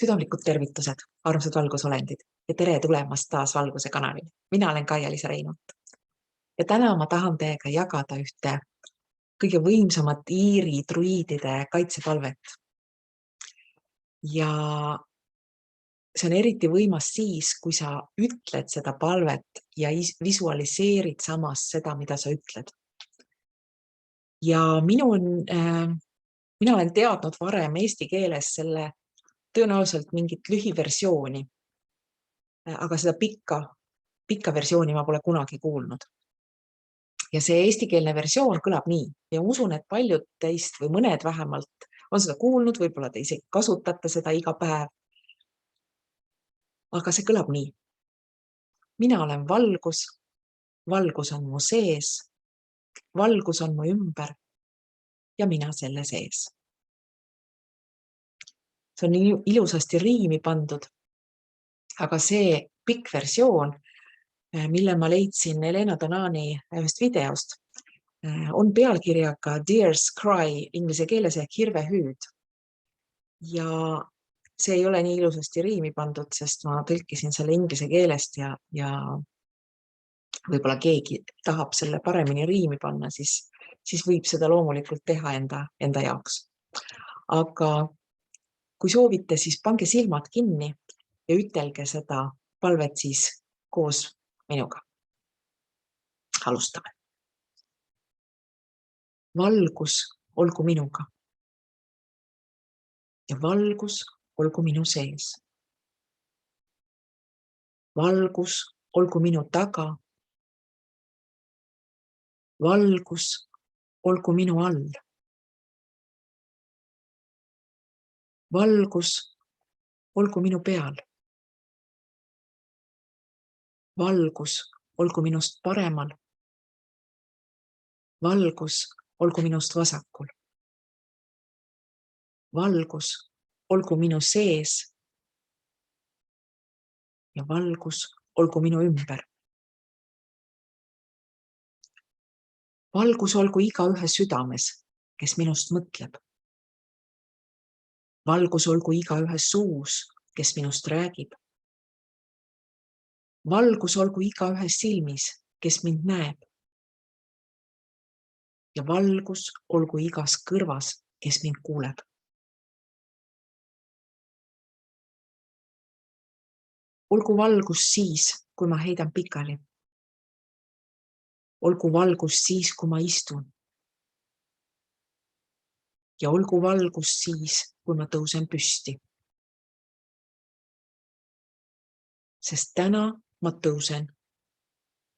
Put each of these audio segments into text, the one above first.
Südamlikud tervitused, armsad valgusolendid ja tere tulemast taas Valguse kanalile. Mina olen Kaia-Liisa Reinult. Ja täna ma tahan teiega jagada ühte kõige võimsamat Iiri druiidide kaitsepalvet. Ja see on eriti võimas siis, kui sa ütled seda palvet ja visualiseerid samas seda, mida sa ütled. Ja mina olen teadnud varem eesti keeles selle tõenäoliselt mingit lühiversiooni, aga seda pikka versiooni ma pole kunagi kuulnud. Ja see eestikeelne versioon kõlab nii ja usun, et paljud teist või mõned vähemalt on seda kuulnud, võib-olla te isegi kasutate seda iga päev. Aga see kõlab nii. Mina olen valgus, valgus on mu sees, valgus on mu ümber ja mina selle sees. See on ilusasti riimi pandud, aga see pikk versioon, mille ma leidsin Elena Donani ühest videost, on pealkirjaga Deer's Cry inglise keeles ehk hirvehüüd. Ja see ei ole nii ilusasti riimi pandud, sest ma tõlkisin selle inglise keelest ja võib-olla keegi tahab selle paremini riimi panna, siis võib seda loomulikult teha enda jaoks. Aga kui soovite, siis pange silmad kinni ja ütelge seda palvet siis koos minuga. Alustame. Valgus olgu minuga ja valgus olgu minu sees. Valgus olgu minu taga. Valgus olgu minu all. Valgus olgu minu peal. Valgus olgu minust paremal. Valgus olgu minust vasakul. Valgus olgu minu sees ja valgus olgu minu ümber. Valgus olgu igaühe südames, kes minust mõtleb. Valgus olgu igaühe suus, kes minust räägib. Valgus olgu igaühe silmis, kes mind näeb. Ja valgus olgu igas kõrvas, kes mind kuuleb. Olgu valgus siis, kui ma heidan pikali. Olgu valgus siis, kui ma istun. Ja olgu valgus siis, kui ma tõusen püsti. Sest täna ma tõusen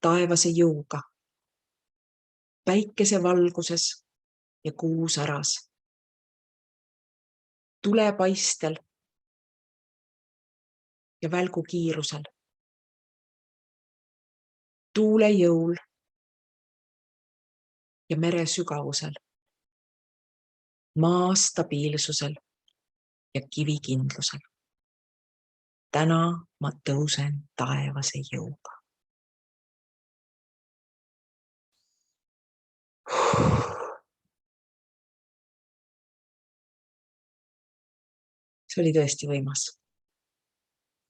taevase jõuga, päikese valguses ja kuu säras, tulepaistel ja välgu kiirusel, tuule jõul ja mere sügavusel, maa stabiilsusel ja kivi kindlusel. Täna ma tõusen taevase jõuga. See oli tõesti võimas.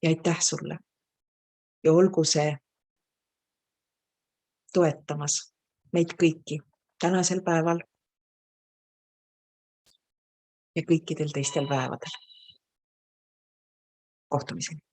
Ja aitäh sulle. Ja olgu see toetamas meid kõiki tänasel päeval ja kõikidel teistel päevadel. Kohtumiseni.